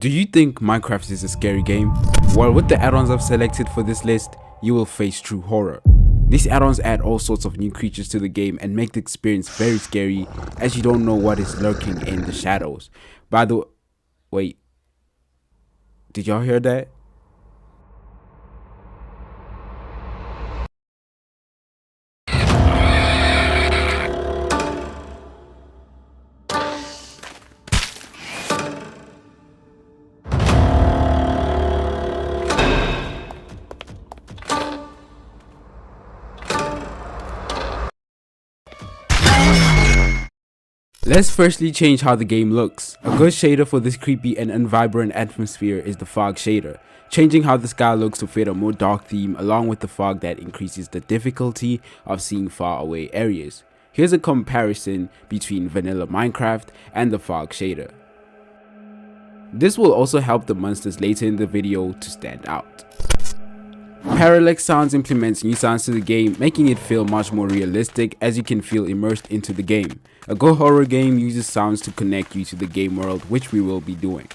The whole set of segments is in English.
Do you think Minecraft is a scary game? Well, with the add-ons I've selected for this list, you will face true horror. These add-ons add all sorts of new creatures to the game and make the experience very scary, as you don't know what is lurking in the shadows. By the way, wait, did y'all hear that? Let's firstly change how the game looks. A good shader for this creepy and unvibrant atmosphere is the fog shader, changing how the sky looks to fit a more dark theme along with the fog that increases the difficulty of seeing far away areas. Here's a comparison between vanilla Minecraft and the fog shader. This will also help the monsters later in the video to stand out. Parallax Sounds implements new sounds to the game, making it feel much more realistic as you can feel immersed into the game. A good horror game uses sounds to connect you to the game world, which we will be doing.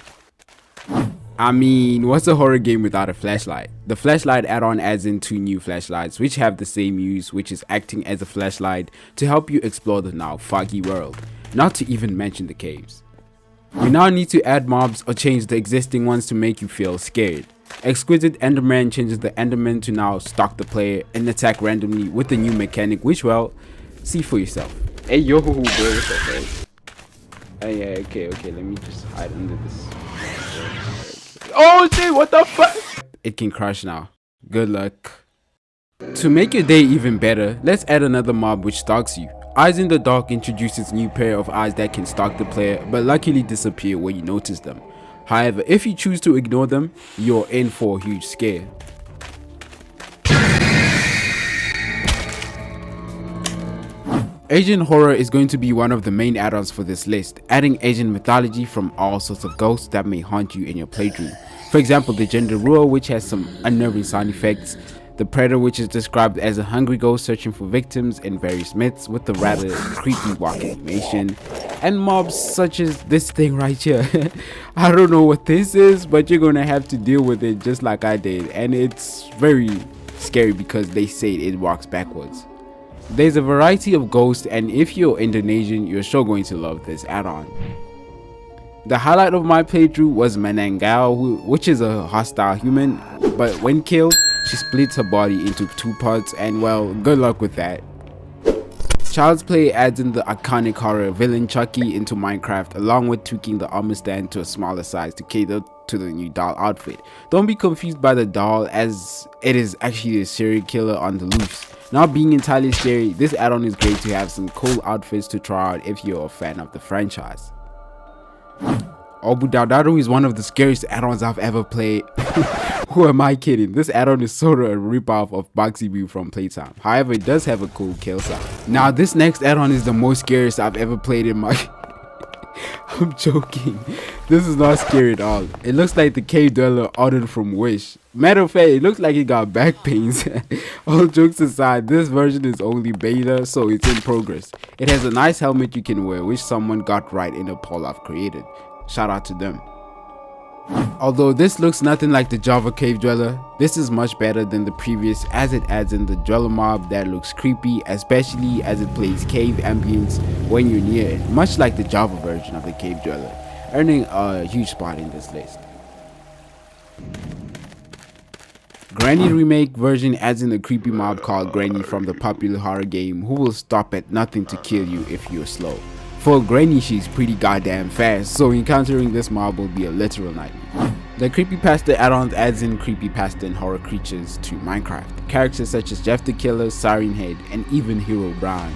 I mean, what's a horror game without a flashlight? The flashlight add-on adds in 2 new flashlights which have the same use, which is acting as a flashlight to help you explore the now foggy world, not to even mention the caves. You now need to add mobs or change the existing ones to make you feel scared. Exquisite Enderman changes the Enderman to now stalk the player and attack randomly with the new mechanic, which, well, see for yourself. Hey yo, bro, what's up, guys? Yeah, okay, let me just hide under this. Oh shit, what the fuck? It can crash now. Good luck. To make your day even better, let's add another mob which stalks you. Eyes in the Dark introduces a new pair of eyes that can stalk the player but luckily disappear when you notice them. However, if you choose to ignore them, you're in for a huge scare. Agent Horror is going to be one of the main add-ons for this list, adding agent mythology from all sorts of ghosts that may haunt you in your playthrough. For example, the Gender Ruler, which has some unnerving sound effects, the Predator, which is described as a hungry ghost searching for victims in various myths with the rather creepy walk animation, and mobs such as this thing right here. I don't know what this is, but you're gonna have to deal with it just like I did, and it's very scary because they say it walks backwards. There's a variety of ghosts, and if you're Indonesian, you're sure going to love this add-on. The highlight of my playthrough was Manangao, which is a hostile human, but when killed, she splits her body into 2 parts, and well, good luck with that. Child's Play adds in the iconic horror villain Chucky into Minecraft, along with tweaking the armor stand to a smaller size to cater to the new doll outfit. Don't be confused by the doll, as it is actually a serial killer on the loose. Not being entirely scary, this add-on is great to have some cool outfits to try out if you're a fan of the franchise. Obudadaru is one of the scariest add-ons I've ever played. Who am I kidding? This add-on is sort of a ripoff of Boxy View from Playtime. However, it does have a cool kill sound. Now, this next add-on is the most scariest I've ever played in my... I'm joking. This is not scary at all. It looks like the cave dweller Addon from Wish. Matter of fact, it looks like he got back pains. All jokes aside, this version is only beta, so it's in progress. It has a nice helmet you can wear, which someone got right in a poll I've created. Shout out to them. Although this looks nothing like the Java cave dweller, this is much better than the previous, as it adds in the dweller mob that looks creepy, especially as it plays cave ambience when you're near it, much like the Java version of the cave dweller, earning a huge spot in this list. Granny remake version adds in a creepy mob called Granny from the popular horror game, who will stop at nothing to kill you if you're slow. For Granny, she's pretty goddamn fast, so encountering this mob will be a literal nightmare. The Creepypasta add-ons adds in creepypasta and horror creatures to Minecraft. Characters such as Jeff the Killer, Siren Head, and even Herobrine.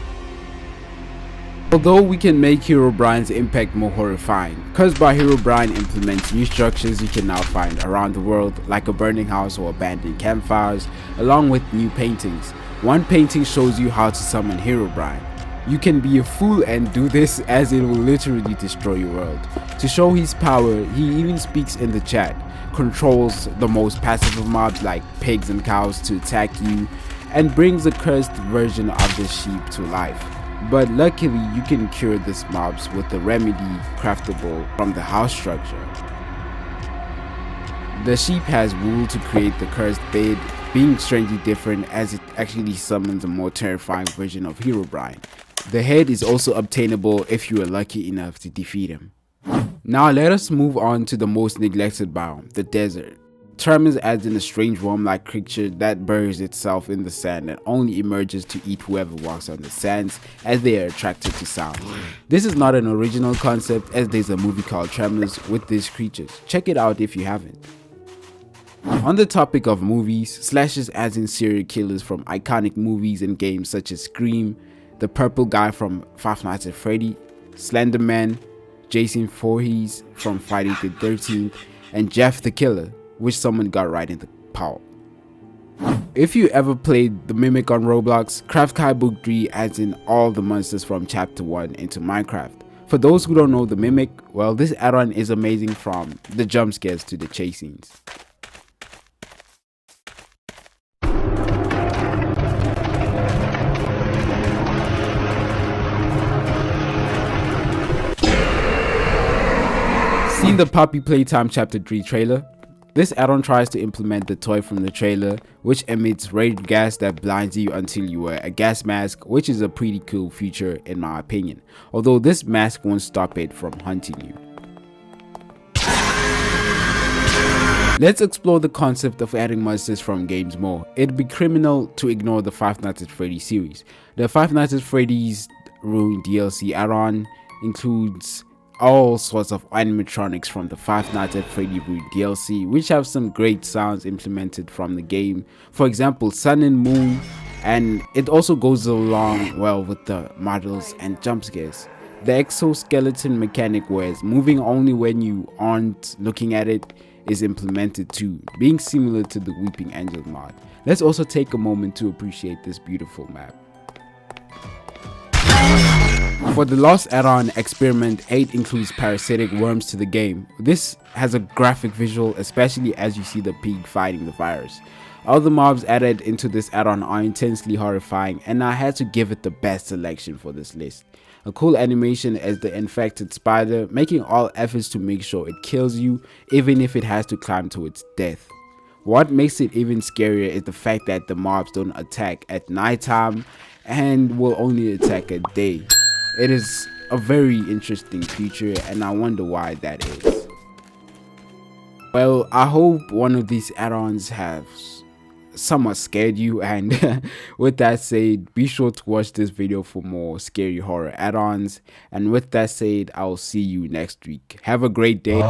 Although we can make Herobrine's impact more horrifying, Cursed by Herobrine implements new structures you can now find around the world, like a burning house or abandoned campfires, along with new paintings. One painting shows you how to summon Herobrine. You can be a fool and do this, as it will literally destroy your world. To show his power, he even speaks in the chat, controls the most passive of mobs like pigs and cows to attack you, and brings a cursed version of the sheep to life. But luckily, you can cure these mobs with the remedy craftable from the house structure. The sheep has wool to create the cursed bed, being strangely different as it actually summons a more terrifying version of Herobrine. The head is also obtainable if you are lucky enough to defeat him. Now let us move on to the most neglected biome, the desert. Terminus adds in a strange worm-like creature that buries itself in the sand and only emerges to eat whoever walks on the sands, as they are attracted to sound. This is not an original concept, as there's a movie called Terminus with these creatures. Check it out if you haven't. On the topic of movies, slashers adds in serial killers from iconic movies and games such as Scream, the purple guy from Five Nights at Freddy, Slender Man, Jason Voorhees from Friday the 13th, and Jeff the Killer, which someone got right in the paw. If you ever played the Mimic on Roblox, Craft Kai Book 3 adds in all the monsters from Chapter 1 into Minecraft. For those who don't know the Mimic, well, this add-on is amazing from the jump scares to the chase scenes. Seen the Poppy Playtime Chapter 3 trailer? This add-on tries to implement the toy from the trailer, which emits red gas that blinds you until you wear a gas mask, which is a pretty cool feature in my opinion, although this mask won't stop it from hunting you. Let's explore the concept of adding monsters from games more. It'd be criminal to ignore the Five Nights at Freddy's series. The Five Nights at Freddy's Ruined DLC add-on includes all sorts of animatronics from the Five Nights at Freddy Ruined DLC, which have some great sounds implemented from the game, for example Sun and Moon, and it also goes along well with the models and jump scares. The exoskeleton mechanic, whereas moving only when you aren't looking at it, is implemented too, being similar to the Weeping Angel mod. Let's also take a moment to appreciate this beautiful map. For the Lost add-on, Experiment 8 includes parasitic worms to the game. This has a graphic visual, especially as you see the pig fighting the virus. All the mobs added into this add-on are intensely horrifying, and I had to give it the best selection for this list. A cool animation as the infected spider, making all efforts to make sure it kills you, even if it has to climb to its death. What makes it even scarier is the fact that the mobs don't attack at nighttime and will only attack at day. It is a very interesting feature, and I wonder why that is. Well, I hope one of these add-ons have somewhat scared you, and with that said, be sure to watch this video for more scary horror add-ons, and with that said, I'll see you next week. Have a great day.